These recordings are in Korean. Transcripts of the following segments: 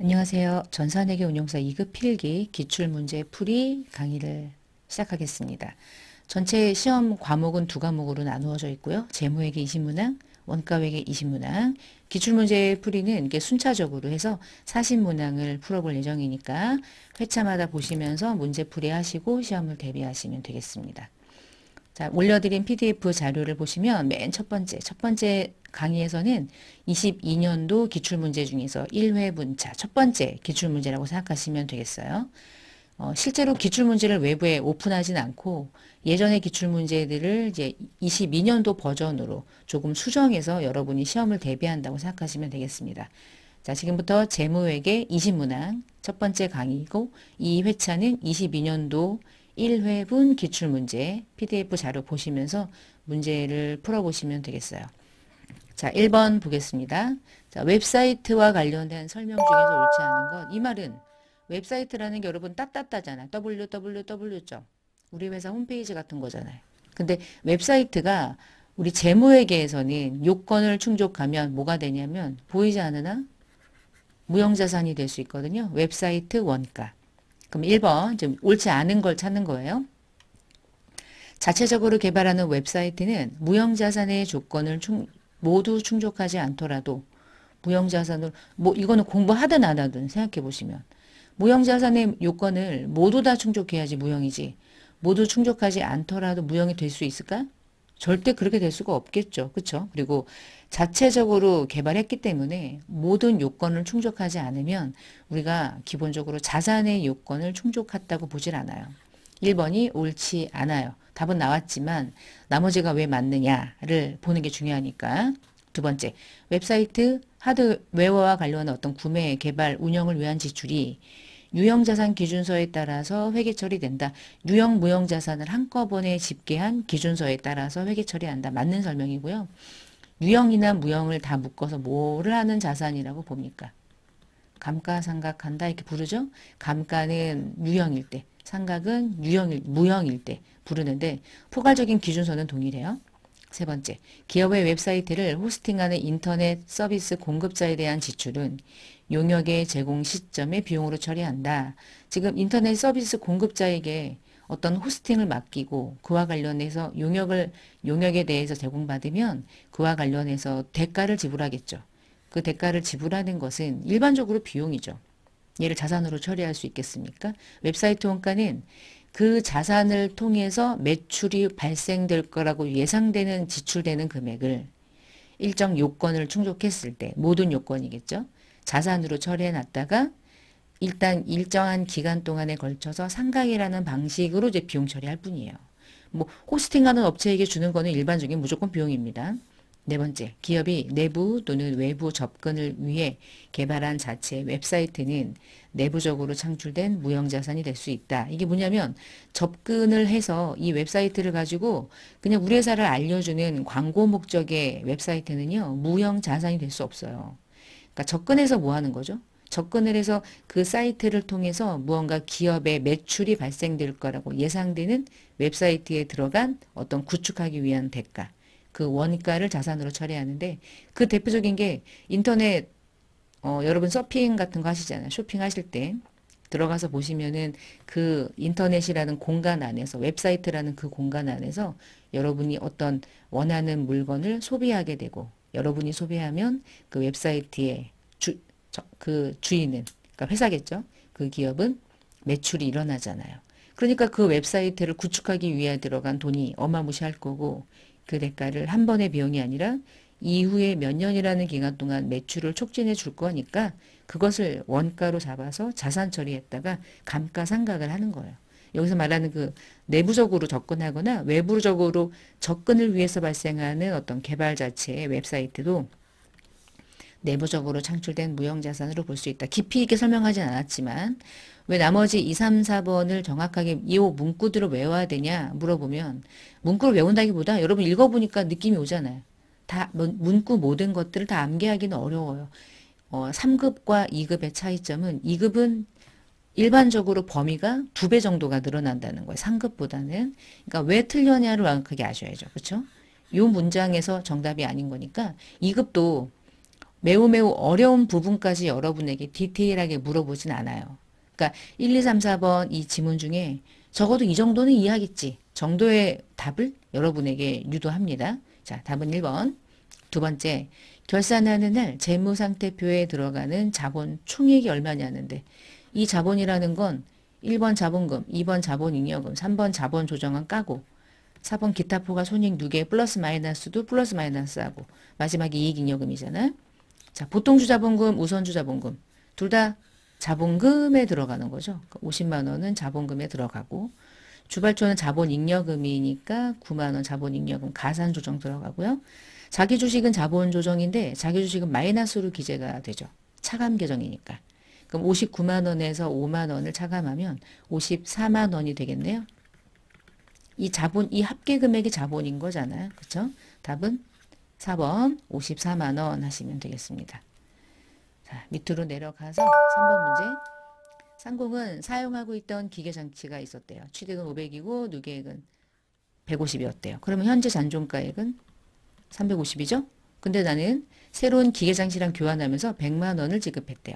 안녕하세요. 전산회계 운용사 2급 필기 기출문제 풀이 강의를 시작하겠습니다. 전체 시험 과목은 두 과목으로 나누어져 있고요. 재무회계 20문항, 원가회계 20문항, 기출문제 풀이는 이게 순차적으로 해서 40문항을 풀어볼 예정이니까 회차마다 보시면서 문제 풀이하시고 시험을 대비하시면 되겠습니다. 자, 올려드린 PDF 자료를 보시면 맨 첫 번째 강의에서는 22년도 기출문제 중에서 1회 분차, 첫 번째 기출문제라고 생각하시면 되겠어요. 실제로 기출문제를 외부에 오픈하진 않고 예전의 기출문제들을 이제 22년도 버전으로 조금 수정해서 여러분이 시험을 대비한다고 생각하시면 되겠습니다. 자, 지금부터 재무회계 20문항 첫 번째 강의고 이 회차는 22년도 1회분 기출문제 PDF 자료 보시면서 문제를 풀어보시면 되겠어요. 자, 1번 보겠습니다. 자, 웹사이트와 관련된 설명 중에서 옳지 않은 건 이 말은 웹사이트라는 게 여러분 따따따잖아. www. 우리 회사 홈페이지 같은 거잖아요. 근데 웹사이트가 우리 재무회계에서는 요건을 충족하면 뭐가 되냐면 보이지 않으나 무형자산이 될 수 있거든요. 웹사이트 원가. 그럼 1번 좀 옳지 않은 걸 찾는 거예요. 자체적으로 개발하는 웹사이트는 무형자산의 조건을 모두 충족하지 않더라도 무형자산을 뭐 이거는 공부하든 안 하든 생각해 보시면 무형자산의 요건을 모두 다 충족해야지 무형이지 모두 충족하지 않더라도 무형이 될 수 있을까? 절대 그렇게 될 수가 없겠죠. 그렇죠? 그리고 자체적으로 개발했기 때문에 모든 요건을 충족하지 않으면 우리가 기본적으로 자산의 요건을 충족했다고 보질 않아요. 1번이 옳지 않아요. 답은 나왔지만 나머지가 왜 맞느냐를 보는 게 중요하니까. 두 번째, 웹사이트 하드웨어와 관련한 어떤 구매, 개발, 운영을 위한 지출이 유형자산 기준서에 따라서 회계 처리된다. 유형, 무형자산을 한꺼번에 집계한 기준서에 따라서 회계 처리한다. 맞는 설명이고요. 유형이나 무형을 다 묶어서 뭐를 하는 자산이라고 봅니까? 감가상각한다 이렇게 부르죠. 감가는 유형일 때, 상각은 무형일 때 부르는데 포괄적인 기준서는 동일해요. 세 번째, 기업의 웹사이트를 호스팅하는 인터넷 서비스 공급자에 대한 지출은 용역의 제공 시점의 비용으로 처리한다. 지금 인터넷 서비스 공급자에게 어떤 호스팅을 맡기고 그와 관련해서 용역에 대해서 제공받으면 그와 관련해서 대가를 지불하겠죠. 그 대가를 지불하는 것은 일반적으로 비용이죠. 얘를 자산으로 처리할 수 있겠습니까? 웹사이트 원가는 그 자산을 통해서 매출이 발생될 거라고 예상되는 지출되는 금액을 일정 요건을 충족했을 때 모든 요건이겠죠. 자산으로 처리해 놨다가 일단 일정한 기간 동안에 걸쳐서 상각이라는 방식으로 이제 비용 처리할 뿐이에요. 뭐 호스팅하는 업체에게 주는 거는 일반적인 무조건 비용입니다. 네 번째, 기업이 내부 또는 외부 접근을 위해 개발한 자체 웹사이트는 내부적으로 창출된 무형자산이 될 수 있다. 이게 뭐냐면 접근을 해서 이 웹사이트를 가지고 그냥 우리 회사를 알려주는 광고 목적의 웹사이트는요, 무형자산이 될 수 없어요. 그러니까 접근해서 뭐 하는 거죠? 접근을 해서 그 사이트를 통해서 무언가 기업의 매출이 발생될 거라고 예상되는 웹사이트에 들어간 어떤 구축하기 위한 대가. 그 원가를 자산으로 처리하는데 그 대표적인 게 인터넷 여러분 서핑 같은 거 하시잖아요. 쇼핑하실 때 들어가서 보시면은 그 인터넷이라는 공간 안에서 웹사이트라는 그 공간 안에서 여러분이 어떤 원하는 물건을 소비하게 되고 여러분이 소비하면 그 웹사이트의 그 주인은 그러니까 회사겠죠. 그 기업은 매출이 일어나잖아요. 그러니까 그 웹사이트를 구축하기 위해 들어간 돈이 어마무시할 거고 그 대가를 한 번의 비용이 아니라 이후에 몇 년이라는 기간 동안 매출을 촉진해 줄 거니까 그것을 원가로 잡아서 자산 처리했다가 감가상각을 하는 거예요. 여기서 말하는 그 내부적으로 접근하거나 외부적으로 접근을 위해서 발생하는 어떤 개발 자체의 웹사이트도 내부적으로 창출된 무형자산으로 볼 수 있다. 깊이 있게 설명하진 않았지만 왜 나머지 2, 3, 4번을 정확하게 이 문구들을 외워야 되냐 물어보면 문구를 외운다기보다 여러분 읽어보니까 느낌이 오잖아요. 다 문구 모든 것들을 다 암기하기는 어려워요. 3급과 2급의 차이점은 2급은 일반적으로 범위가 2배 정도가 늘어난다는 거예요. 3급보다는. 그러니까 왜 틀렸냐를 완벽하게 아셔야죠. 그렇죠? 이 문장에서 정답이 아닌 거니까 2급도 매우 매우 어려운 부분까지 여러분에게 디테일하게 물어보진 않아요. 그러니까 1, 2, 3, 4번 이 지문 중에 적어도 이 정도는 이해하겠지 정도의 답을 여러분에게 유도합니다. 자, 답은 1번. 두 번째, 결산하는 날 재무상태표에 들어가는 자본 총액이 얼마냐는데 이 자본이라는 건 1번 자본금, 2번 자본잉여금, 3번 자본 조정안 까고 4번 기타 포괄 손익 누계 플러스 마이너스도 플러스 마이너스하고 마지막에 이익잉여금이잖아. 자, 보통주자본금, 우선주자본금 둘 다 자본금에 들어가는 거죠. 50만 원은 자본금에 들어가고 주발초는 자본잉여금이니까 9만 원 자본잉여금 가산조정 들어가고요. 자기주식은 자본조정인데 자기주식은 마이너스로 기재가 되죠. 차감 계정이니까. 그럼 59만 원에서 5만 원을 차감하면 54만 원이 되겠네요. 이 자본, 이 합계 금액이 자본인 거잖아요. 그쵸? 답은 4번 54만 원 하시면 되겠습니다. 자, 밑으로 내려가서 3번 문제. 상공은 사용하고 있던 기계장치가 있었대요. 취득은 500이고 누계액은 150이었대요. 그러면 현재 잔존가액은 350이죠? 근데 나는 새로운 기계장치랑 교환하면서 100만 원을 지급했대요.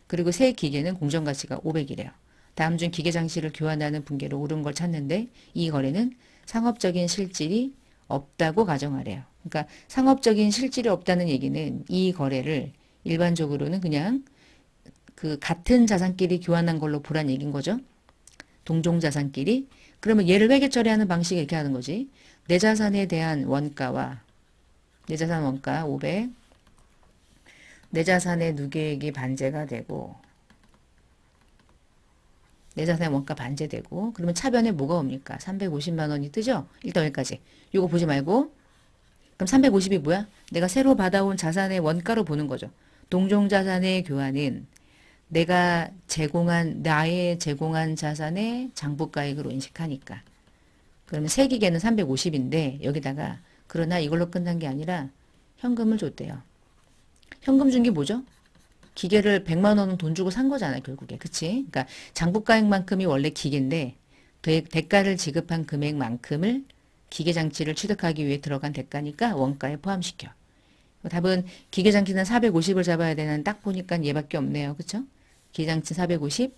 그리고 새 기계는 공정가치가 500이래요. 다음 중 기계장치를 교환하는 분계로 옳은 걸 찾는데 이 거래는 상업적인 실질이 없다고 가정하래요. 그러니까 상업적인 실질이 없다는 얘기는 이 거래를 일반적으로는 그냥 그 같은 자산끼리 교환한 걸로 보란 얘기인 거죠. 동종 자산끼리. 그러면 얘를 회계 처리하는 방식이 이렇게 하는 거지. 내 자산에 대한 원가와 내 자산 원가 500, 내 자산의 누계액이 반제가 되고 내 자산의 원가 반제되고 그러면 차변에 뭐가 옵니까? 350만 원이 뜨죠? 일단 여기까지. 요거 보지 말고 그럼 350이 뭐야? 내가 새로 받아온 자산의 원가로 보는 거죠. 동종자산의 교환은 내가 나의 제공한 자산의 장부가액으로 인식하니까. 그러면 새 기계는 350인데 여기다가 그러나 이걸로 끝난 게 아니라 현금을 줬대요. 현금 준 게 뭐죠? 기계를 100만 원은 돈 주고 산 거잖아요, 결국에. 그치? 그러니까 장부가액만큼이 원래 기계인데 대가를 지급한 금액만큼을 기계장치를 취득하기 위해 들어간 대가니까 원가에 포함시켜. 답은 기계장치는 450을 잡아야 되는 딱 보니까 얘밖에 없네요. 그쵸? 기계장치 450,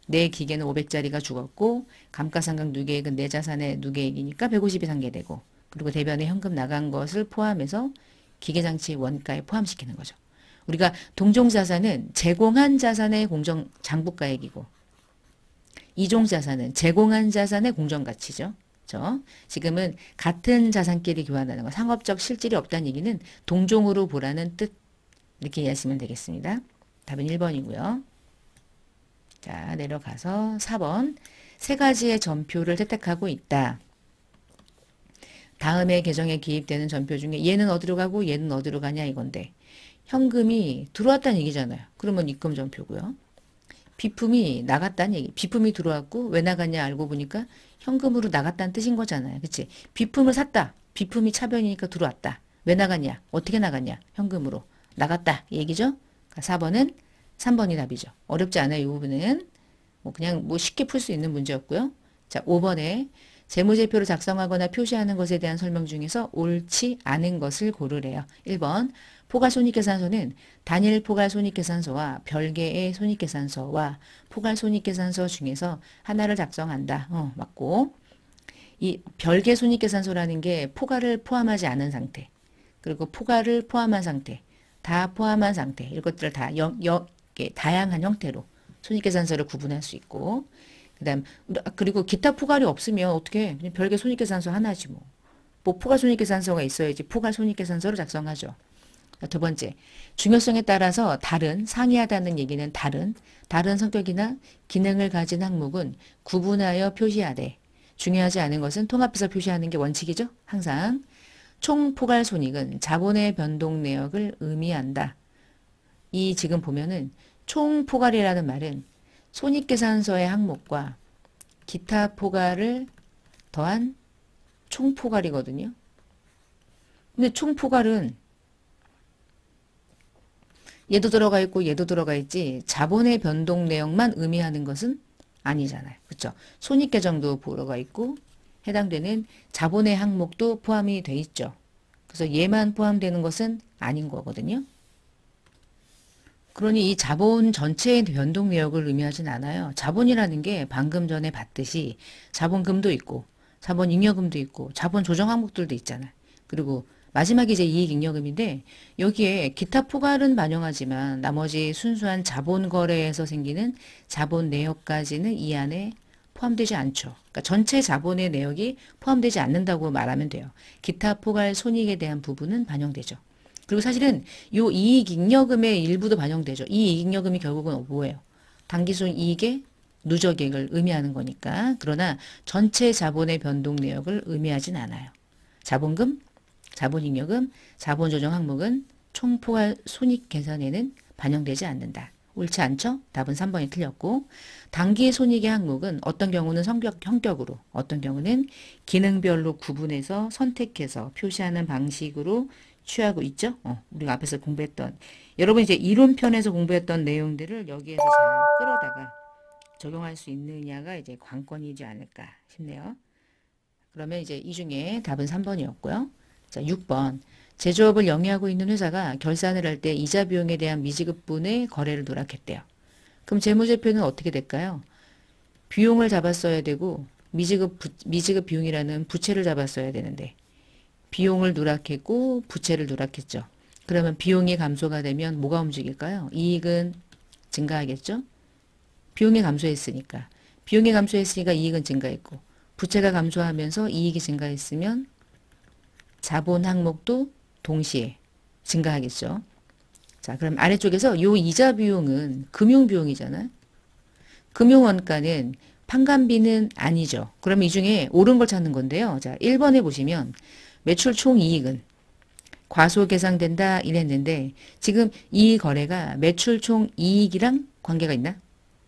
내 기계는 500짜리가 죽었고 감가상각 누계액은 내 자산의 누계액이니까 150이 상계되고 그리고 대변에 현금 나간 것을 포함해서 기계장치 원가에 포함시키는 거죠. 우리가 동종자산은 제공한 자산의 공정 장부가액이고 이종자산은 제공한 자산의 공정가치죠. 그렇죠? 지금은 같은 자산끼리 교환하는 거 상업적 실질이 없다는 얘기는 동종으로 보라는 뜻 이렇게 이해하시면 되겠습니다. 답은 1번이고요. 자, 내려가서 4번 세 가지의 전표를 채택하고 있다. 다음에 계정에 기입되는 전표 중에 얘는 어디로 가고 얘는 어디로 가냐 이건데 현금이 들어왔다는 얘기잖아요. 그러면 입금 전표고요. 비품이 나갔다는 얘기. 비품이 들어왔고 왜 나갔냐 알고 보니까 현금으로 나갔다는 뜻인 거잖아요. 그치? 비품을 샀다. 비품이 차변이니까 들어왔다. 왜 나갔냐? 어떻게 나갔냐? 현금으로. 나갔다. 이 얘기죠? 4번은 3번이 답이죠. 어렵지 않아요. 이 부분은. 그냥 쉽게 풀 수 있는 문제였고요. 자, 5번에 재무제표를 작성하거나 표시하는 것에 대한 설명 중에서 옳지 않은 것을 고르래요. 1번 포괄손익계산서는 단일 포괄손익계산서와 별개의 손익계산서와 포괄손익계산서 중에서 하나를 작성한다. 맞고 이 별개 손익계산서라는 게 포괄을 포함하지 않은 상태 그리고 포괄을 포함한 상태 다 포함한 상태 이것들을 다 다양한 형태로 손익계산서를 구분할 수 있고 그다음 그리고 기타 포괄이 없으면 어떻게 그냥 별개 손익계산서 하나지 뭐. 포괄 손익계산서가 있어야지 포괄 손익계산서를 작성하죠. 두 번째, 중요성에 따라서 상이하다는 얘기는 다른 성격이나 기능을 가진 항목은 구분하여 표시하되 중요하지 않은 것은 통합해서 표시하는 게 원칙이죠. 항상 총 포괄 손익은 자본의 변동 내역을 의미한다. 이 지금 보면은 총 포괄이라는 말은 손익계산서의 항목과 기타 포괄을 더한 총 포괄이거든요. 근데 총 포괄은 얘도 들어가 있고 얘도 들어가 있지 자본의 변동 내역만 의미하는 것은 아니잖아요. 그렇죠? 손익계정도 들어가 있고 해당되는 자본의 항목도 포함이 돼 있죠. 그래서 얘만 포함되는 것은 아닌 거거든요. 그러니 이 자본 전체의 변동 내역을 의미하진 않아요. 자본이라는 게 방금 전에 봤듯이 자본금도 있고 자본 잉여금도 있고 자본 조정 항목들도 있잖아요. 그리고 마지막이 이제 이익잉여금인데 여기에 기타 포괄은 반영하지만 나머지 순수한 자본 거래에서 생기는 자본 내역까지는 이 안에 포함되지 않죠. 그러니까 전체 자본의 내역이 포함되지 않는다고 말하면 돼요. 기타 포괄 손익에 대한 부분은 반영되죠. 그리고 사실은 요 이익잉여금의 일부도 반영되죠. 이 이익잉여금이 결국은 뭐예요? 당기순 이익의 누적액을 의미하는 거니까. 그러나 전체 자본의 변동 내역을 의미하진 않아요. 자본금, 자본잉여금, 자본조정 항목은 총포괄 손익 계산에는 반영되지 않는다. 옳지 않죠? 답은 3번이 틀렸고 단기 손익의 항목은 어떤 경우는 형격으로 어떤 경우는 기능별로 구분해서 선택해서 표시하는 방식으로 취하고 있죠. 우리가 앞에서 공부했던 여러분 이제 이론편에서 공부했던 내용들을 여기에서 잘 끌어다가 적용할 수 있느냐가 이제 관건이지 않을까 싶네요. 그러면 이제 이 중에 답은 3번이었고요. 자, 6번. 제조업을 영위하고 있는 회사가 결산을 할 때 이자 비용에 대한 미지급분의 거래를 누락했대요. 그럼 재무제표는 어떻게 될까요? 비용을 잡았어야 되고 미지급 비용이라는 부채를 잡았어야 되는데 비용을 누락했고 부채를 누락했죠. 그러면 비용이 감소가 되면 뭐가 움직일까요? 이익은 증가하겠죠? 비용이 감소했으니까. 비용이 감소했으니까 이익은 증가했고 부채가 감소하면서 이익이 증가했으면 자본 항목도 동시에 증가하겠죠. 자, 그럼 아래쪽에서 요 이자 비용은 금융 비용이잖아요. 금융 원가는 판관비는 아니죠. 그럼 이 중에 옳은 걸 찾는 건데요. 자, 1번에 보시면 매출 총이익은 과소 계상된다 이랬는데 지금 이 거래가 매출 총이익이랑 관계가 있나?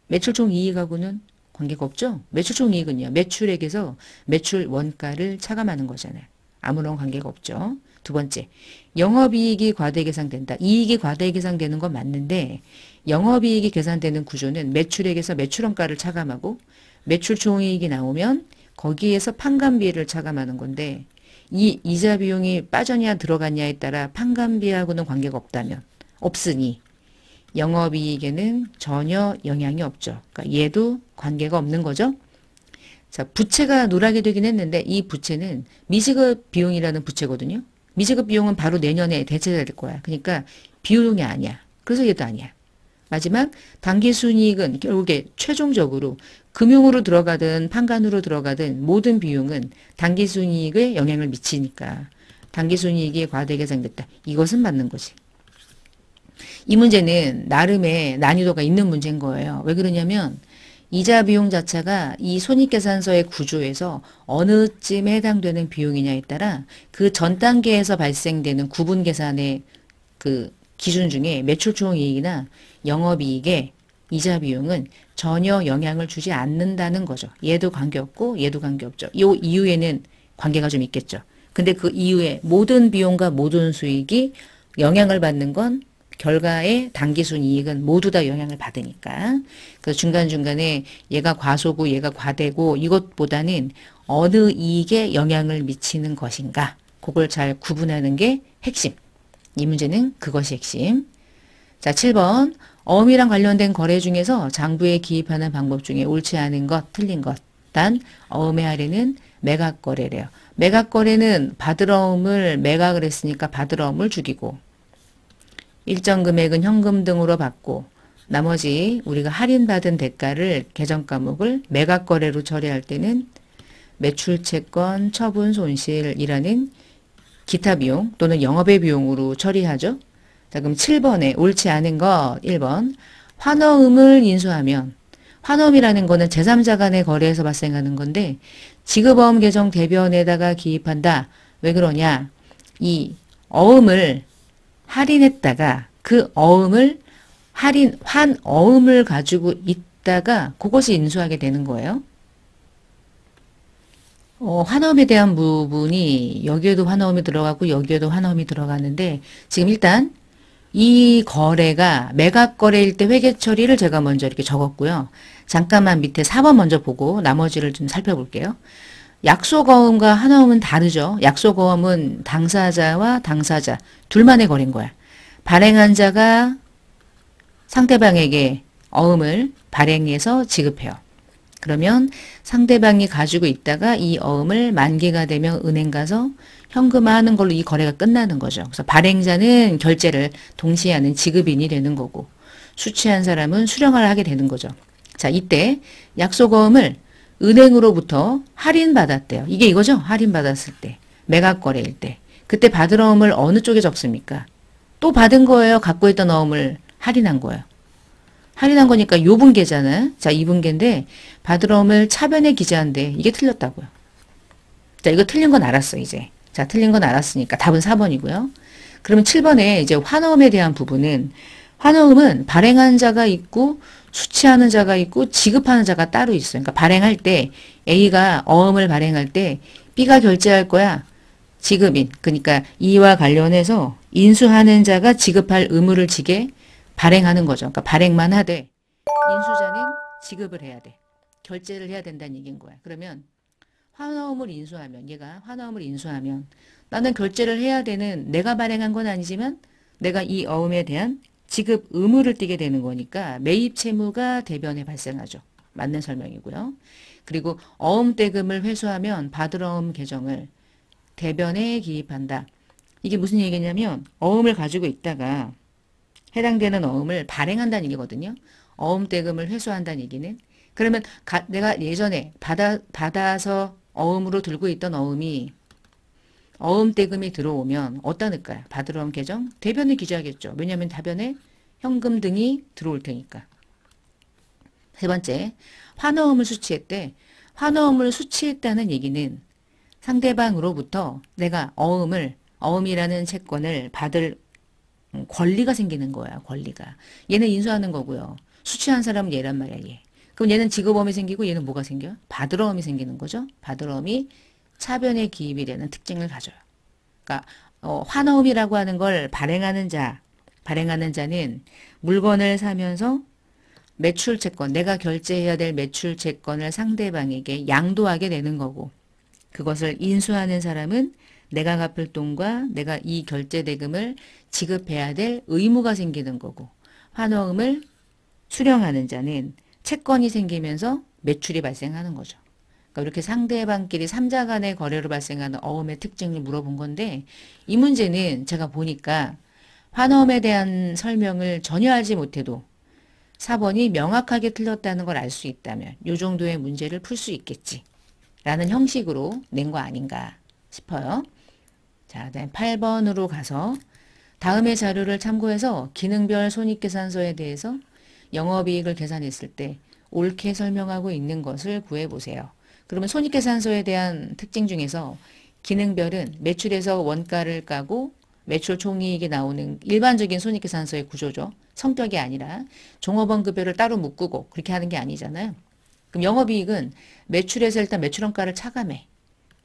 매출 총이익하고는 관계가 없죠. 매출 총이익은요. 매출액에서 매출 원가를 차감하는 거잖아요. 아무런 관계가 없죠. 두 번째, 영업이익이 과대 계상된다. 이익이 과대 계상되는 건 맞는데 영업이익이 계산되는 구조는 매출액에서 매출원가를 차감하고 매출 총이익이 나오면 거기에서 판관비를 차감하는 건데 이 이자 비용이 빠졌냐 들어갔냐에 따라 판관비하고는 관계가 없으니 영업이익에는 전혀 영향이 없죠. 그러니까 얘도 관계가 없는 거죠. 자, 부채가 누락이 되긴 했는데 이 부채는 미지급 비용이라는 부채거든요. 미지급 비용은 바로 내년에 대체될 거야. 그러니까 비용이 아니야. 그래서 얘도 아니야. 마지막 당기순이익은 결국에 최종적으로 금융으로 들어가든 판관으로 들어가든 모든 비용은 당기순이익에 영향을 미치니까 당기순이익이 과대 계상됐다. 이것은 맞는 거지. 이 문제는 나름의 난이도가 있는 문제인 거예요. 왜 그러냐면 이자 비용 자체가 이 손익계산서의 구조에서 어느 쯤에 해당되는 비용이냐에 따라 그 전 단계에서 발생되는 구분 계산의 그 기준 중에 매출총이익이나 영업이익에 이자 비용은 전혀 영향을 주지 않는다는 거죠. 얘도 관계없고 얘도 관계없죠. 이 이후에는 관계가 좀 있겠죠. 근데 그 이후에 모든 비용과 모든 수익이 영향을 받는 건 결과의 당기순이익은 모두 다 영향을 받으니까. 그래서 중간중간에 얘가 과소고 얘가 과대고 이것보다는 어느 이익에 영향을 미치는 것인가. 그걸 잘 구분하는 게 핵심. 이 문제는 그것이 핵심. 자, 7번. 어음이랑 관련된 거래 중에서 장부에 기입하는 방법 중에 옳지 않은 것, 틀린 것. 단 어음의 할애는 매각거래래요. 매각거래는 받을 어음을 매각을 했으니까 받을 어음을 죽이고 일정 금액은 현금 등으로 받고 나머지 우리가 할인받은 대가를 계정 과목을 매각거래로 처리할 때는 매출채권, 처분 손실이라는 기타 비용 또는 영업의 비용으로 처리하죠. 자, 그럼 7번에 옳지 않은 것 1번 환어음을 인수하면 환어음이라는 거는 제3자 간의 거래에서 발생하는 건데 지급어음 계정 대변에다가 기입한다. 왜 그러냐? 이 어음을 할인했다가 그 어음을 환어음을 가지고 있다가 그것이 인수하게 되는 거예요. 환어음에 대한 부분이 여기에도 환어음이 들어가고 여기에도 환어음이 들어가는데 지금 일단 이 거래가 매각 거래일 때 회계 처리를 제가 먼저 이렇게 적었고요. 잠깐만 밑에 4번 먼저 보고 나머지를 좀 살펴볼게요. 약속어음과 환어음은 다르죠. 약속어음은 당사자와 당사자 둘만의 거래인 거야. 발행한 자가 상대방에게 어음을 발행해서 지급해요. 그러면 상대방이 가지고 있다가 이 어음을 만기가 되면 은행 가서 현금화하는 걸로 이 거래가 끝나는 거죠. 그래서 발행자는 결제를 동시에 하는 지급인이 되는 거고 수취한 사람은 수령을 하게 되는 거죠. 자, 이때 약속어음을 은행으로부터 할인받았대요. 이게 이거죠? 할인받았을 때. 매각 거래일 때. 그때 받을 어음을 어느 쪽에 적습니까? 또 받은 거예요? 갖고 있던 어음을 할인한 거예요. 할인한 거니까 요분계잖아요. 자, 이분계인데 받을 어음을 차변에 기재한데 이게 틀렸다고요. 자, 이거 틀린 건 알았어, 이제. 자, 틀린 건 알았으니까 답은 4번이고요. 그러면 7번에 이제 환어음에 대한 부분은 환어음은 발행한 자가 있고 수취하는 자가 있고 지급하는 자가 따로 있어요. 그러니까 발행할 때 A가 어음을 발행할 때 B가 결제할 거야. 지급인. 그러니까 이와 관련해서 인수하는 자가 지급할 의무를 지게 발행하는 거죠. 그러니까 발행만 하되 인수자는 지급을 해야 돼. 결제를 해야 된다는 얘기인 거야. 그러면 환어음을 인수하면 얘가 환어음을 인수하면 나는 결제를 해야 되는 내가 발행한 건 아니지만 내가 이 어음에 대한 지급 의무를 띠게 되는 거니까 매입 채무가 대변에 발생하죠. 맞는 설명이고요. 그리고 어음 대금을 회수하면 받을 어음 계정을 대변에 기입한다. 이게 무슨 얘기냐면 어음을 가지고 있다가 해당되는 어음을 발행한다는 얘기거든요. 어음 대금을 회수한다는 얘기는. 그러면 내가 예전에 받아서 어음으로 들고 있던 어음이 어음 대금이 들어오면 어디다 넣을까요? 받을 어음 계정? 대변에 기재하겠죠. 왜냐하면 대변에 현금 등이 들어올 테니까. 세 번째, 환어음을 수취했대. 환어음을 수취했다는 얘기는 상대방으로부터 내가 어음이라는 채권을 받을 권리가 생기는 거야, 권리가. 얘는 인수하는 거고요. 수취한 사람은 얘란 말이야, 얘. 그럼 얘는 지급어음이 생기고 얘는 뭐가 생겨? 받을 어음이 생기는 거죠. 받을 어음이 차변에 기입이 되는 특징을 가져요. 그러니까 환어음이라고 하는 걸 발행하는 자는 물건을 사면서 매출채권, 내가 결제해야 될 매출채권을 상대방에게 양도하게 되는 거고 그것을 인수하는 사람은 내가 갚을 돈과 내가 이 결제 대금을 지급해야 될 의무가 생기는 거고 환어음을 수령하는 자는 채권이 생기면서 매출이 발생하는 거죠. 그러니까 이렇게 상대방끼리 3자 간의 거래로 발생하는 어음의 특징을 물어본 건데 이 문제는 제가 보니까 환어음에 대한 설명을 전혀 알지 못해도 4번이 명확하게 틀렸다는 걸 알 수 있다면 이 정도의 문제를 풀 수 있겠지 라는 형식으로 낸 거 아닌가 싶어요. 자, 그다음 8번으로 가서 다음의 자료를 참고해서 기능별 손익계산서에 대해서 영업이익을 계산했을 때 옳게 설명하고 있는 것을 구해보세요. 그러면 손익계산서에 대한 특징 중에서 기능별은 매출에서 원가를 까고 매출 총이익이 나오는 일반적인 손익계산서의 구조죠. 성격이 아니라 종업원급여를 따로 묶고 그렇게 하는 게 아니잖아요. 그럼 영업이익은 매출에서 일단 매출원가를 차감해.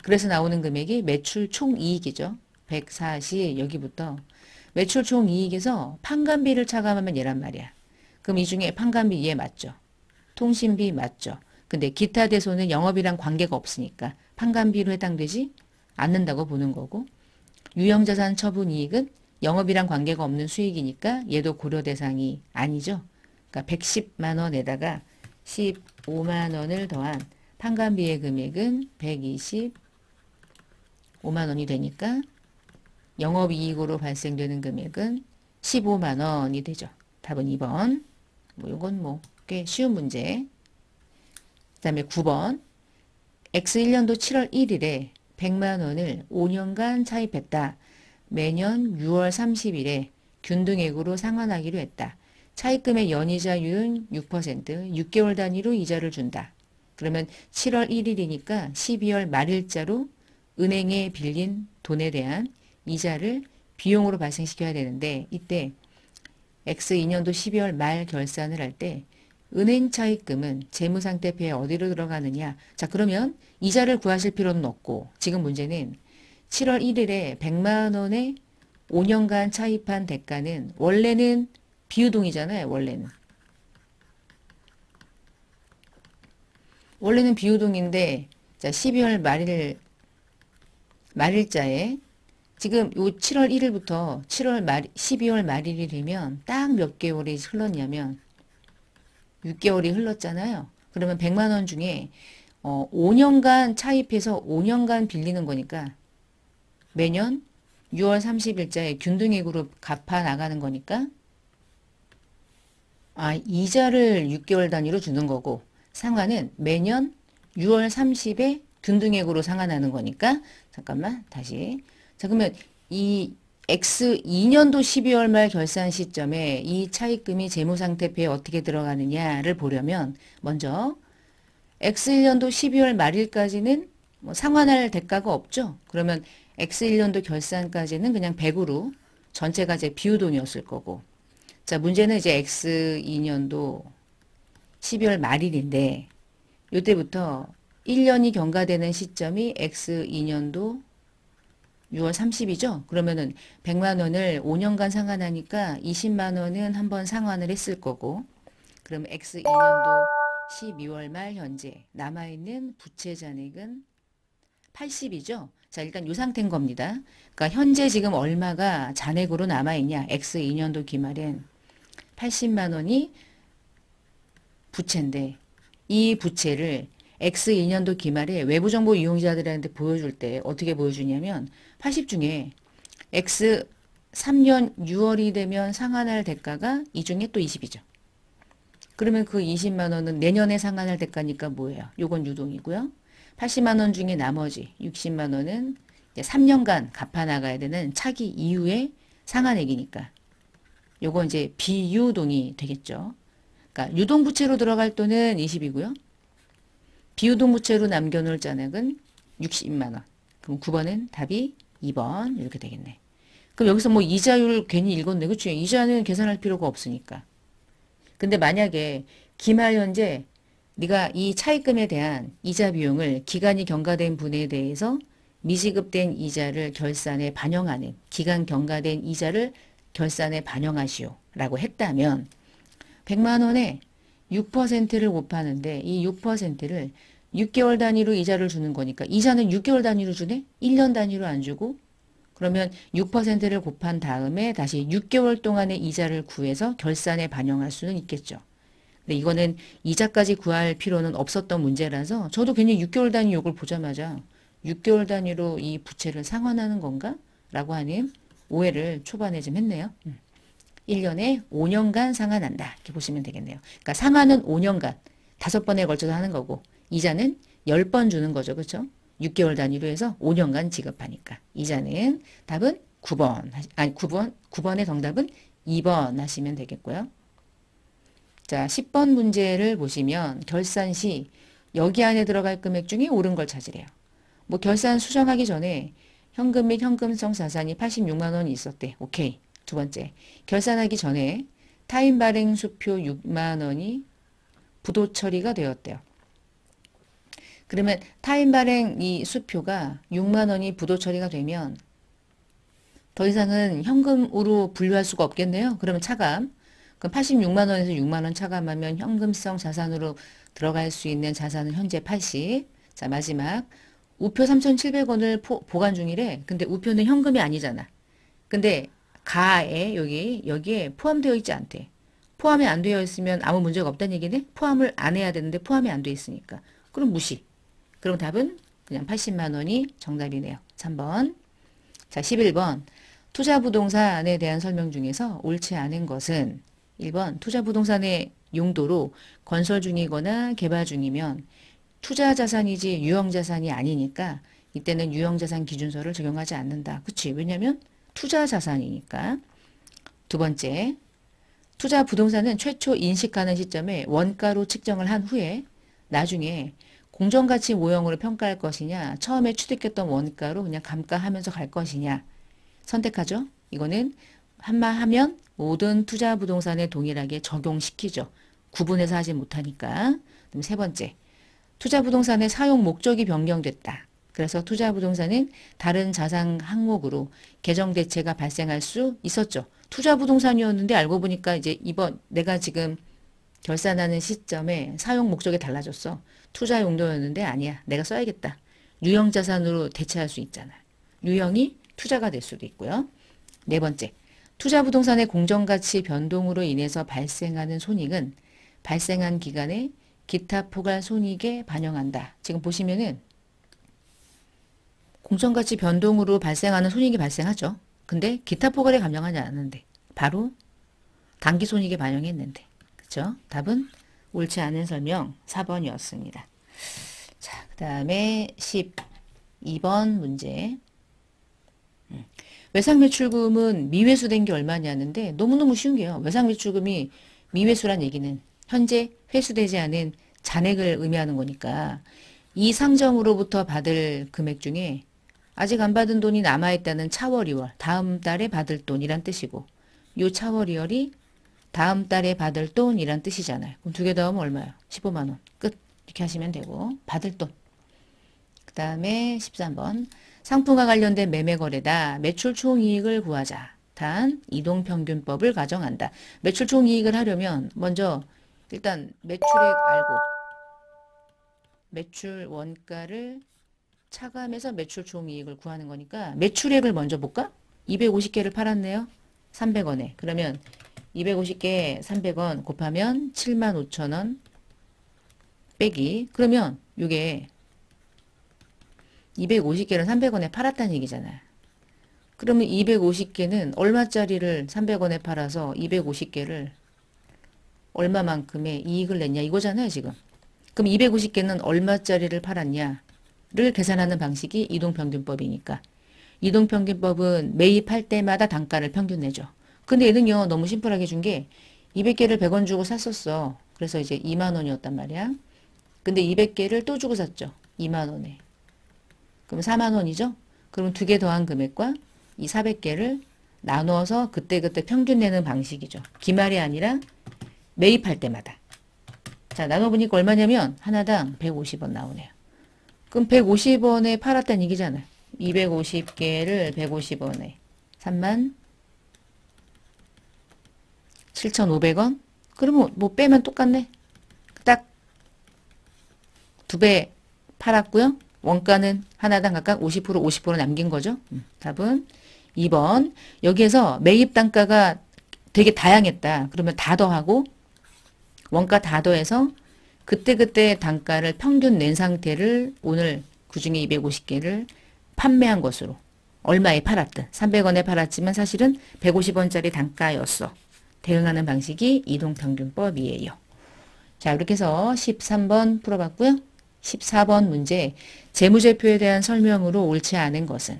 그래서 나오는 금액이 매출 총이익이죠. 140 여기부터 매출 총이익에서 판관비를 차감하면 얘란 말이야. 그럼 이 중에 판관비 얘 맞죠? 통신비 맞죠? 근데 기타 대손은 영업이랑 관계가 없으니까 판관비로 해당되지 않는다고 보는 거고 유형자산 처분이익은 영업이랑 관계가 없는 수익이니까 얘도 고려 대상이 아니죠. 그러니까 110만 원에다가 15만 원을 더한 판관비의 금액은 125만 원이 되니까 영업이익으로 발생되는 금액은 15만 원이 되죠. 답은 2번. 이건 꽤 쉬운 문제. 그 다음에 9번. X1년도 7월 1일에 100만 원을 5년간 차입했다. 매년 6월 30일에 균등액으로 상환하기로 했다. 차입금의 연이자율은 6%, 6개월 단위로 이자를 준다. 그러면 7월 1일이니까 12월 말일자로 은행에 빌린 돈에 대한 이자를 비용으로 발생시켜야 되는데 이때 X2년도 12월 말 결산을 할 때 은행 차입금은 재무상태표에 어디로 들어가느냐. 자, 그러면 이자를 구하실 필요는 없고 지금 문제는 7월 1일에 100만 원에 5년간 차입한 대가는 원래는 비유동이잖아요. 원래는 비유동인데 자, 12월 말일자에 지금 요 7월 1일부터 7월 말 12월 말일이 되면 딱 몇 개월이 흘렀냐면 6개월이 흘렀잖아요. 그러면 100만 원 중에 5년간 차입해서 5년간 빌리는 거니까 매년 6월 30일자에 균등액으로 갚아 나가는 거니까 이자를 6개월 단위로 주는 거고 상환은 매년 6월 30에 균등액으로 상환하는 거니까 잠깐만 다시 자 그러면 이 X 2년도 12월 말 결산 시점에 이 차입금이 재무상태표에 어떻게 들어가느냐를 보려면 먼저 X 1년도 12월 말일까지는 뭐 상환할 대가가 없죠. 그러면 X 1년도 결산까지는 그냥 100으로 전체가 이제 비유동이었을 거고 자 문제는 이제 X 2년도 12월 말일인데 이때부터 1년이 경과되는 시점이 X 2년도 6월 30이죠. 그러면은 100만 원을 5년간 상환하니까 20만 원은 한번 상환을 했을 거고 그럼 X 2년도 12월 말 현재 남아있는 부채 잔액은 80이죠. 자, 일단 이 상태인 겁니다. 그러니까 현재 지금 얼마가 잔액으로 남아있냐. X 2년도 기말엔 80만 원이 부채인데 이 부채를 X 2년도 기말에 외부정보 이용자들한테 보여줄 때 어떻게 보여주냐면 80 중에 X 3년 6월이 되면 상환할 대가가 이 중에 또 20이죠. 그러면 그 20만 원은 내년에 상환할 대가니까 뭐예요? 요건 유동이고요. 80만 원 중에 나머지 60만 원은 이제 3년간 갚아 나가야 되는 차기 이후의 상환액이니까 요건 이제 비유동이 되겠죠. 그러니까 유동부채로 들어갈 돈은 20이고요. 비유동부채로 남겨놓을 잔액은 60만 원. 그럼 9번은 답이 2번 이렇게 되겠네. 그럼 여기서 뭐 이자율 괜히 읽었네. 그치? 이자는 계산할 필요가 없으니까. 근데 만약에 기말 현재 네가 이 차입금에 대한 이자 비용을 기간이 경과된 분에 대해서 미지급된 이자를 결산에 반영하는 기간 경과된 이자를 결산에 반영하시오 라고 했다면 100만 원에 6%를 곱하는데 이 6%를 6개월 단위로 이자를 주는 거니까 이자는 6개월 단위로 주네? 1년 단위로 안 주고 그러면 6%를 곱한 다음에 다시 6개월 동안의 이자를 구해서 결산에 반영할 수는 있겠죠. 근데 이거는 이자까지 구할 필요는 없었던 문제라서 저도 괜히 6개월 단위 요걸 보자마자 6개월 단위로 이 부채를 상환하는 건가? 라고 하는 오해를 초반에 좀 했네요. 1년에 5년간 상환한다. 이렇게 보시면 되겠네요. 그러니까 상환은 5년간 5번에 걸쳐서 하는 거고 이자는 10번 주는 거죠. 그렇죠? 6개월 단위로 해서 5년간 지급하니까 이자는 답은 9번. 아니 9번의 정답은 2번 하시면 되겠고요. 자, 10번 문제를 보시면 결산 시 여기 안에 들어갈 금액 중에 옳은 걸 찾으래요. 뭐 결산 수정하기 전에 현금 및 현금성 자산이 86만 원이 있었대. 오케이. 두 번째, 결산하기 전에 타임 발행 수표 6만 원이 부도 처리가 되었대요. 그러면 타임 발행 이 수표가 6만 원이 부도 처리가 되면 더 이상은 현금으로 분류할 수가 없겠네요. 그러면 차감. 그럼 86만 원에서 6만 원 차감하면 현금성 자산으로 들어갈 수 있는 자산은 현재 80. 자, 마지막. 우표 3,700원을 보관 중이래. 근데 우표는 현금이 아니잖아. 근데 가에 여기에 포함되어 있지 않대. 포함이 안 되어 있으면 아무 문제가 없다는 얘기네. 포함을 안 해야 되는데 포함이 안 되어 있으니까. 그럼 무시. 그럼 답은 그냥 80만 원이 정답이네요. 3번. 자, 11번. 투자부동산에 대한 설명 중에서 옳지 않은 것은 1번 투자부동산의 용도로 건설 중이거나 개발 중이면 투자자산이지 유형자산이 아니니까 이때는 유형자산 기준서를 적용하지 않는다. 그치? 왜냐면 투자자산이니까. 두 번째, 투자부동산은 최초 인식하는 시점에 원가로 측정을 한 후에 나중에 공정가치 모형으로 평가할 것이냐 처음에 취득했던 원가로 그냥 감가하면서 갈 것이냐 선택하죠. 이거는 한마하면 모든 투자부동산에 동일하게 적용시키죠. 구분해서 하지 못하니까. 그럼 세 번째, 투자부동산의 사용 목적이 변경됐다. 그래서 투자부동산은 다른 자산 항목으로 계정 대체가 발생할 수 있었죠. 투자부동산이었는데 알고 보니까 이제 이번 내가 지금 결산하는 시점에 사용 목적이 달라졌어. 투자 용도였는데 아니야. 내가 써야겠다. 유형자산으로 대체할 수 있잖아. 유형이 투자가 될 수도 있고요. 네 번째, 투자 부동산의 공정가치 변동으로 인해서 발생하는 손익은 발생한 기간에 기타 포괄 손익에 반영한다. 지금 보시면은 공정가치 변동으로 발생하는 손익이 발생하죠. 근데 기타 포괄에 반영하지 않는데 바로 단기 손익에 반영했는데, 그쵸? 답은 옳지 않은 설명 4번이었습니다. 자, 그 다음에 12번 문제. 외상매출금은 미회수된 게 얼마냐는데 너무너무 쉬운 게요. 외상매출금이 미회수란 얘기는 현재 회수되지 않은 잔액을 의미하는 거니까 이 상점으로부터 받을 금액 중에 아직 안 받은 돈이 남아있다는 차월이월, 다음 달에 받을 돈이란 뜻이고, 요 차월이월이 다음 달에 받을 돈이란 뜻이잖아요. 그럼 두 개 더하면 얼마예요? 15만 원. 끝. 이렇게 하시면 되고, 받을 돈. 그 다음에 13번. 상품과 관련된 매매 거래다. 매출 총이익을 구하자. 단 이동평균법을 가정한다. 매출 총이익을 하려면 먼저 일단 매출액 알고 매출 원가를 차감해서 매출 총이익을 구하는 거니까 매출액을 먼저 볼까? 250개를 팔았네요. 300원에. 그러면 250개 300원 곱하면 75,000원 빼기. 그러면 이게 250개를 300원에 팔았다는 얘기잖아요. 그러면 250개는 얼마짜리를 300원에 팔아서 250개를 얼마만큼의 이익을 냈냐 이거잖아요, 지금. 그럼 250개는 얼마짜리를 팔았냐를 계산하는 방식이 이동평균법이니까. 이동평균법은 매입할 때마다 단가를 평균 내죠. 근데 얘는요, 너무 심플하게 준 게 200개를 100원 주고 샀었어. 그래서 이제 2만 원이었단 말이야. 근데 200개를 또 주고 샀죠. 2만 원에. 그럼 4만 원이죠? 그럼 두 개 더한 금액과 이 400개를 나눠서 그때그때 평균 내는 방식이죠. 기말이 아니라 매입할 때마다. 자, 나눠보니까 얼마냐면 하나당 150원 나오네요. 그럼 150원에 팔았다는 얘기잖아요. 250개를 150원에 3만 7,500원? 그러면 뭐 빼면 똑같네. 딱 두 배 팔았고요. 원가는 하나당 각각 50% 남긴 거죠. 답은 2번. 여기에서 매입 단가가 되게 다양했다. 그러면 다 더하고 원가 다 더해서 그때그때 단가를 평균 낸 상태를 오늘 그중에 250개를 판매한 것으로 얼마에 팔았든 300원에 팔았지만 사실은 150원짜리 단가였어. 대응하는 방식이 이동평균법이에요. 자, 이렇게 해서 13번 풀어봤고요. 14번 문제, 재무제표에 대한 설명으로 옳지 않은 것은?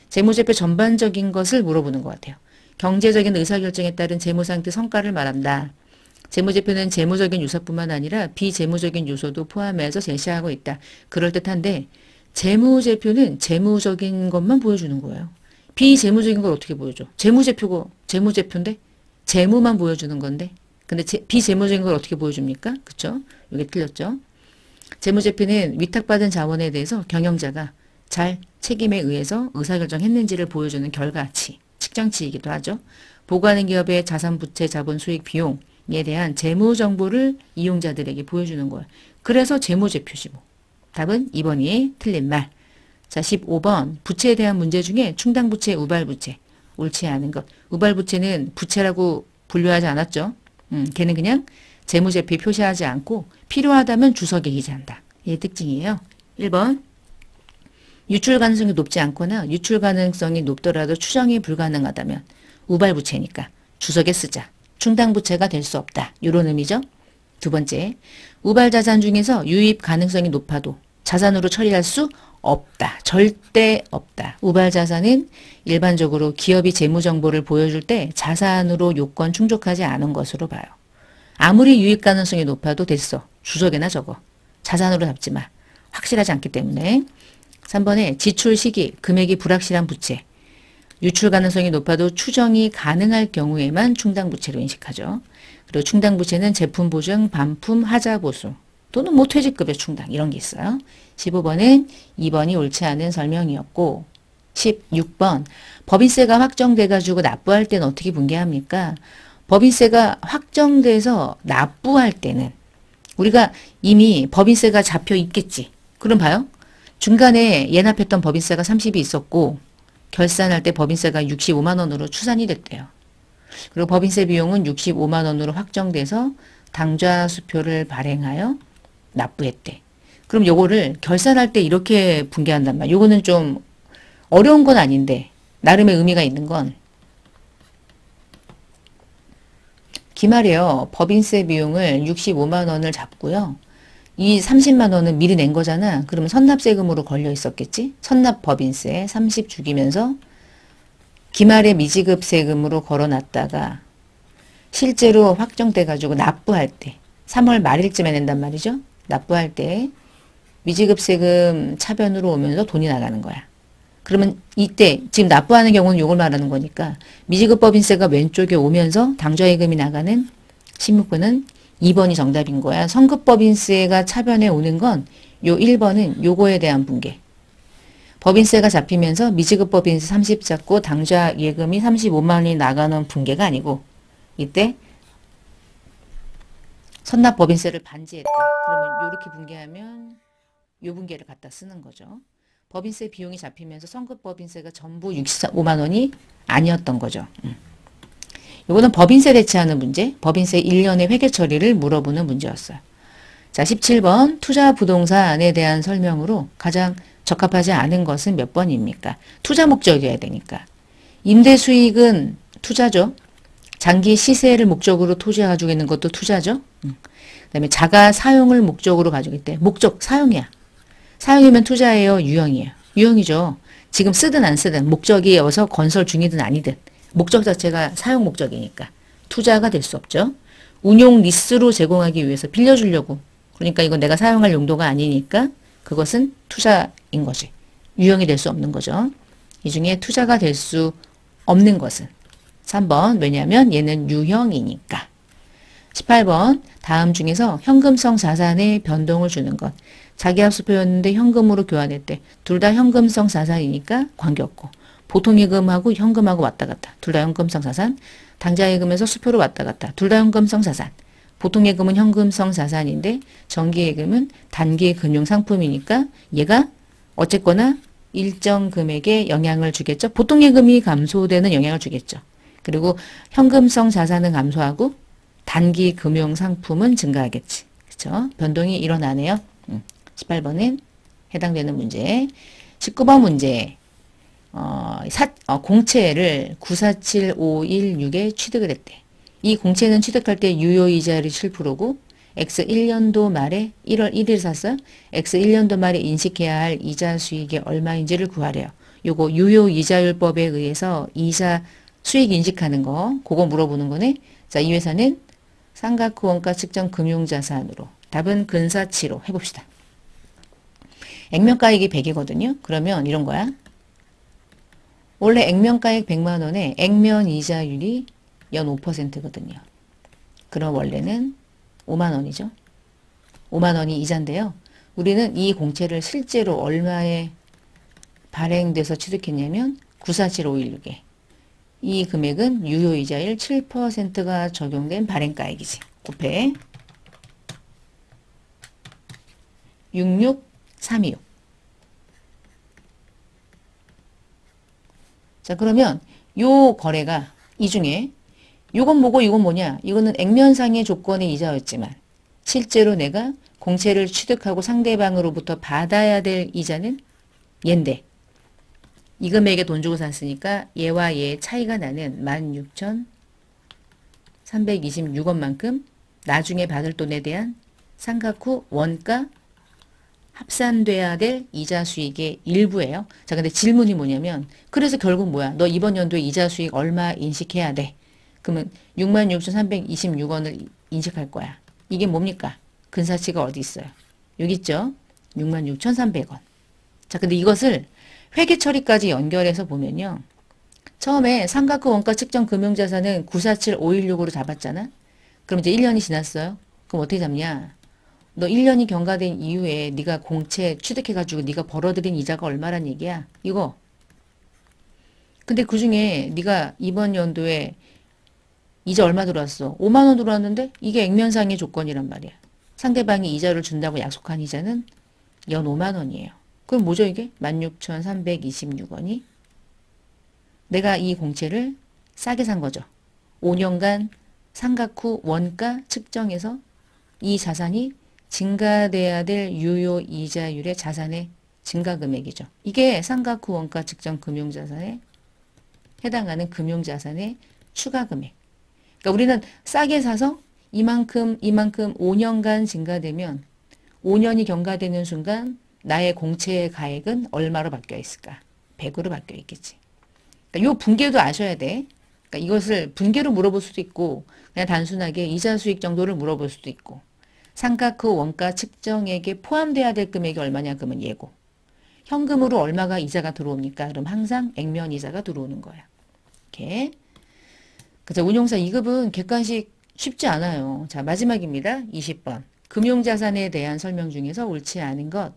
재무제표 전반적인 것을 물어보는 것 같아요. 경제적인 의사결정에 따른 재무상태 성과를 말한다. 재무제표는 재무적인 요소뿐만 아니라 비재무적인 요소도 포함해서 제시하고 있다. 그럴듯한데 재무제표는 재무적인 것만 보여주는 거예요. 비재무적인 걸 어떻게 보여줘? 재무제표고 재무제표인데 재무만 보여주는 건데 근데 비재무적인 걸 어떻게 보여줍니까? 그쵸? 이게 틀렸죠? 재무제표는 위탁받은 자원에 대해서 경영자가 잘 책임에 의해서 의사결정했는지를 보여주는 결과치, 측정치이기도 하죠. 보고하는 기업의 자산, 부채, 자본, 수익, 비용에 대한 재무 정보를 이용자들에게 보여주는 거예요. 그래서 재무제표시 뭐. 답은 2번이 틀린 말. 자, 15번 부채에 대한 문제 중에 충당부채, 우발부채. 옳지 않은 것. 우발부채는 부채라고 분류하지 않았죠. 걔는 그냥 재무제표에 표시하지 않고 필요하다면 주석에 기재한다. 이게 특징이에요. 1번 유출 가능성이 높지 않거나 유출 가능성이 높더라도 추정이 불가능하다면 우발부채니까 주석에 쓰자. 충당부채가 될 수 없다. 이런 의미죠. 두 번째, 우발자산 중에서 유입 가능성이 높아도 자산으로 처리할 수 없다. 절대 없다. 우발자산은 일반적으로 기업이 재무정보를 보여줄 때 자산으로 요건 충족하지 않은 것으로 봐요. 아무리 유입 가능성이 높아도 됐어. 주석에나 적어. 자산으로 잡지 마. 확실하지 않기 때문에. 3번에 지출 시기, 금액이 불확실한 부채. 유출 가능성이 높아도 추정이 가능할 경우에만 충당부채로 인식하죠. 그리고 충당부채는 제품 보증, 반품, 하자 보수 또는 뭐 퇴직급여 충당 이런 게 있어요. 15번은 2번이 옳지 않은 설명이었고 16번 법인세가 확정돼가지고 납부할 때는 어떻게 분개합니까? 법인세가 확정돼서 납부할 때는 우리가 이미 법인세가 잡혀 있겠지. 그럼 봐요. 중간에 예납했던 법인세가 30이 있었고 결산할 때 법인세가 65만 원으로 추산이 됐대요. 그리고 법인세 비용은 65만 원으로 확정돼서 당좌 수표를 발행하여 납부했대. 그럼 요거를 결산할 때 이렇게 분개한단 말이야. 요거는 좀 어려운 건 아닌데 나름의 의미가 있는 건 기말이에요. 법인세 비용을 65만 원을 잡고요. 이 30만 원은 미리 낸 거잖아. 그러면 선납세금으로 걸려 있었겠지? 선납 법인세 30 죽이면서 기말에 미지급 세금으로 걸어놨다가 실제로 확정돼 가지고 납부할 때 3월 말일쯤에 낸단 말이죠. 납부할 때 미지급 세금 차변으로 오면서 돈이 나가는 거야. 그러면 이때 지금 납부하는 경우는 요걸 말하는 거니까 미지급 법인세가 왼쪽에 오면서 당좌예금이 나가는 16번은 2번이 정답인 거야. 선급 법인세가 차변에 오는 건 요 1번은 요거에 대한 분개. 법인세가 잡히면서 미지급 법인세 30 잡고 당좌 예금이 35만 원이 나가는 분개가 아니고 이때 선납 법인세를 반지했다. 그러면 이렇게 분개하면 요 분개를 갖다 쓰는 거죠. 법인세 비용이 잡히면서 선급 법인세가 전부 65만 원이 아니었던 거죠. 이거는 법인세 대체하는 문제, 법인세 1년의 회계 처리를 물어보는 문제였어요. 자, 17번 투자 부동산에 대한 설명으로 가장 적합하지 않은 것은 몇 번입니까? 투자 목적이어야 되니까. 임대 수익은 투자죠. 장기 시세를 목적으로 토지에 가지고 있는 것도 투자죠. 그다음에 자가 사용을 목적으로 가지고 있대. 목적 사용이야. 사용이면 투자예요, 유형이에요. 유형이죠. 지금 쓰든 안 쓰든 목적이어서 건설 중이든 아니든 목적 자체가 사용 목적이니까 투자가 될 수 없죠. 운용 리스로 제공하기 위해서 빌려주려고. 그러니까 이건 내가 사용할 용도가 아니니까 그것은 투자인 거지. 유형이 될 수 없는 거죠. 이 중에 투자가 될 수 없는 것은 3번. 왜냐하면 얘는 유형이니까. 18번. 다음 중에서 현금성 자산에 변동을 주는 것. 자기합수표였는데 현금으로 교환했대. 둘 다 현금성 자산이니까 관계없고. 보통예금하고 현금하고 왔다 갔다. 둘 다 현금성 자산. 당좌예금에서 수표로 왔다 갔다. 둘 다 현금성 자산. 보통예금은 현금성 자산인데 정기예금은 단기 금융상품이니까 얘가 어쨌거나 일정 금액에 영향을 주겠죠. 보통예금이 감소되는 영향을 주겠죠. 그리고 현금성 자산은 감소하고 단기 금융상품은 증가하겠지. 그렇죠? 변동이 일어나네요. 18번은 해당되는 문제. 19번 문제. 공채를 947516에 취득을 했대. 이 공채는 취득할 때 유효이자율이 7%고 X 1년도 말에 1월 1일 샀어요. X 1년도 말에 인식해야 할 이자 수익이 얼마인지를 구하래요. 요거 유효이자율법에 의해서 이자 수익 인식하는 거 그거 물어보는 거네. 자, 이 회사는 상가크 원가 측정 금융자산으로 답은 근사치로 해봅시다. 액면가액이 100이거든요. 그러면 이런 거야. 원래 액면가액 100만 원에 액면 이자율이 연 5%거든요. 그럼 원래는 5만 원이죠. 5만 원이 이자인데요. 우리는 이 공채를 실제로 얼마에 발행돼서 취득했냐면 947516에 이 금액은 유효이자율 7%가 적용된 발행가액이지. 곱해 66326. 자, 그러면 요 거래가 이 중에 요건 뭐고 이건 뭐냐? 이거는 액면상의 조건의 이자였지만 실제로 내가 공채를 취득하고 상대방으로부터 받아야 될 이자는 얘인데 이 금액에 돈 주고 샀으니까 얘와 얘의 차이가 나는 16,326원만큼 나중에 받을 돈에 대한 상각 후 원가 합산돼야 될 이자 수익의 일부예요. 자, 근데 질문이 뭐냐면 그래서 결국 뭐야? 너 이번 연도에 이자 수익 얼마 인식해야 돼? 그러면 66,326원을 인식할 거야. 이게 뭡니까? 근사치가 어디 있어요? 여기 있죠? 66,300원. 자, 근데 이것을 회계 처리까지 연결해서 보면요. 처음에 상가크 원가 측정 금융자산은 947516으로 잡았잖아? 그럼 이제 1년이 지났어요. 그럼 어떻게 잡냐? 너 1년이 경과된 이후에 네가 공채 취득해가지고 네가 벌어들인 이자가 얼마란 얘기야? 이거. 근데 그중에 네가 이번 연도에 이자 얼마 들어왔어? 5만 원 들어왔는데 이게 액면상의 조건이란 말이야. 상대방이 이자를 준다고 약속한 이자는 연 5만 원이에요. 그럼 뭐죠 이게? 16,326원이 내가 이 공채를 싸게 산 거죠. 5년간 상각 후 원가 측정해서 이 자산이 증가돼야 될 유효 이자율의 자산의 증가 금액이죠. 이게 상각 후 원가 측정 금융자산에 해당하는 금융자산의 추가 금액. 그러니까 우리는 싸게 사서 이만큼 5년간 증가되면 5년이 경과되는 순간 나의 공채의 가액은 얼마로 바뀌어 있을까? 100으로 바뀌어 있겠지. 그러니까 이 분계도 아셔야 돼. 그러니까 이것을 분계로 물어볼 수도 있고 그냥 단순하게 이자 수익 정도를 물어볼 수도 있고 상각 후 원가 측정액에 포함돼야 될 금액이 얼마냐 그러면 예고. 현금으로 얼마가 이자가 들어옵니까? 그럼 항상 액면 이자가 들어오는 거야. 이렇게. 그래서 운용사 2급은 객관식 쉽지 않아요. 자, 마지막입니다. 20번. 금융자산에 대한 설명 중에서 옳지 않은 것.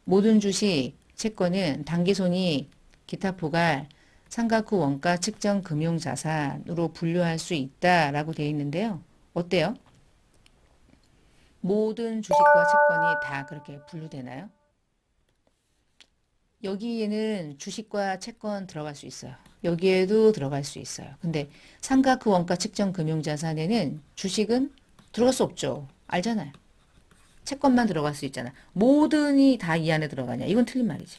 모든 주식, 채권은 당기손익, 기타 포괄, 상각 후 원가 측정 금융자산으로 분류할 수 있다라고 되어 있는데요. 어때요? 모든 주식과 채권이 다 그렇게 분류되나요? 여기에는 주식과 채권 들어갈 수 있어요. 여기에도 들어갈 수 있어요. 근데 상각 후 원가 측정 금융자산에는 주식은 들어갈 수 없죠. 알잖아요. 채권만 들어갈 수 있잖아. 모든이 다 이 안에 들어가냐. 이건 틀린 말이지.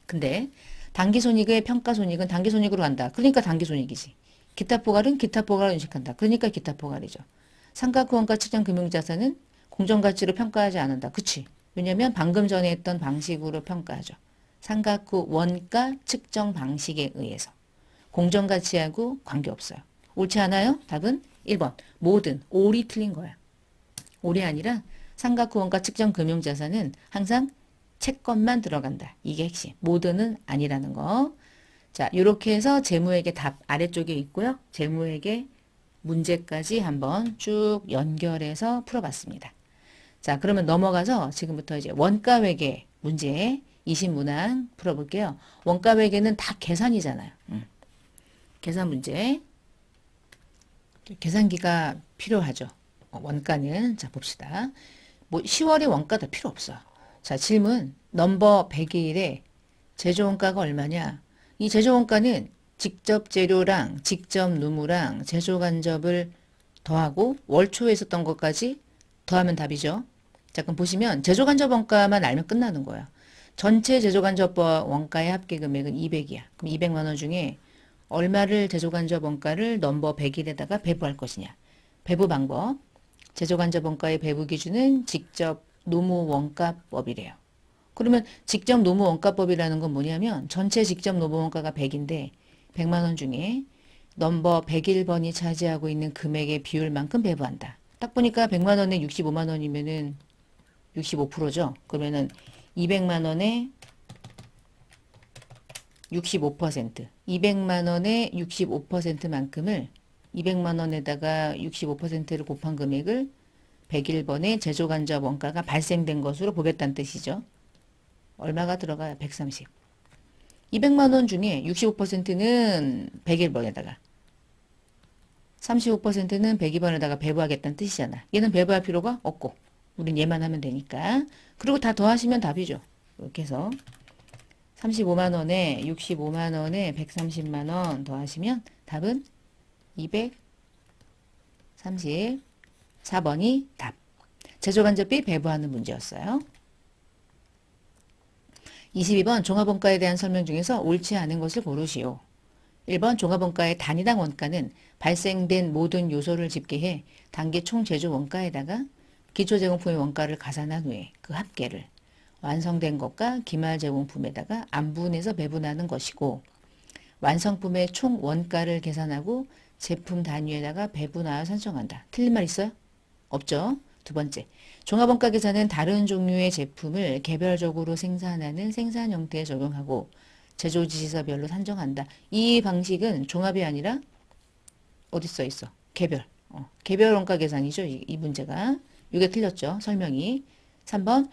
근데 당기손익의 평가손익은 당기손익으로 간다. 그러니까 당기손익이지. 기타포괄은 기타포괄을 인식한다. 그러니까 기타포괄이죠. 상각 후 원가 측정 금융자산은 공정가치로 평가하지 않는다. 그치? 왜냐면 방금 전에 했던 방식으로 평가하죠. 상각 후 원가 측정 방식에 의해서. 공정가치하고 관계없어요. 옳지 않아요? 답은 1번. 모든. 올이 틀린 거야. 올이 아니라 상각 후 원가 측정 금융자산은 항상 채권만 들어간다. 이게 핵심. 모든은 아니라는 거. 자, 이렇게 해서 재무회계 답 아래쪽에 있고요. 재무회계 문제까지 한번 쭉 연결해서 풀어봤습니다. 자, 그러면 넘어가서 지금부터 이제 원가회계 문제 20문항 풀어볼게요. 원가회계는 다 계산이잖아요. 계산 문제. 계산기가 필요하죠. 원가는 자 봅시다. 뭐 10월에 원가 다 필요 없어. 자, 질문 넘버 101에 제조원가가 얼마냐? 이 제조원가는 직접 재료랑 직접 누무랑 제조간접을 더하고 월초에 있었던 것까지 더하면 답이죠. 자, 그럼 보시면 제조간접 원가만 알면 끝나는 거야. 전체 제조간접 원가의 합계 금액은 200이야. 그럼 200만 원 중에 얼마를 제조간접 원가를 넘버 101에다가 배부할 것이냐. 배부 방법. 제조간접 원가의 배부 기준은 직접 노무 원가법이래요. 그러면 직접 노무 원가법이라는 건 뭐냐면 전체 직접 노무 원가가 100인데 100만 원 중에 넘버 101번이 차지하고 있는 금액의 비율만큼 배부한다. 딱 보니까 100만 원에 65만 원이면은 65%죠. 그러면은 200만 원에 65%, 200만 원에 65%만큼을 200만 원에다가 65%를 곱한 금액을 101번의 제조간접 원가가 발생된 것으로 보겠다는 뜻이죠. 얼마가 들어가요? 130. 200만 원 중에 65%는 101번에다가 35%는 102번에다가 배부하겠다는 뜻이잖아. 얘는 배부할 필요가 없고 우린 얘만 하면 되니까. 그리고 다 더하시면 답이죠. 이렇게 해서 35만 원에 65만 원에 130만 원 더하시면 답은 234번이 답. 제조간접비 배부하는 문제였어요. 22번 종합원가에 대한 설명 중에서 옳지 않은 것을 고르시오. 1번 종합원가의 단위당 원가는 발생된 모든 요소를 집계해 단기 총제조 원가에다가 기초제공품의 원가를 가산한 후에 그 합계를 완성된 것과 기말제공품에다가 안분해서 배분하는 것이고 완성품의 총 원가를 계산하고 제품 단위에다가 배분하여 산정한다. 틀린 말 있어요? 없죠. 두 번째, 종합원가 계산은 다른 종류의 제품을 개별적으로 생산하는 생산 형태에 적용하고 제조지시서별로 산정한다. 이 방식은 종합이 아니라 어디 써 있어? 개별. 개별 원가 계산이죠. 이 문제가. 이게 틀렸죠. 설명이. 3번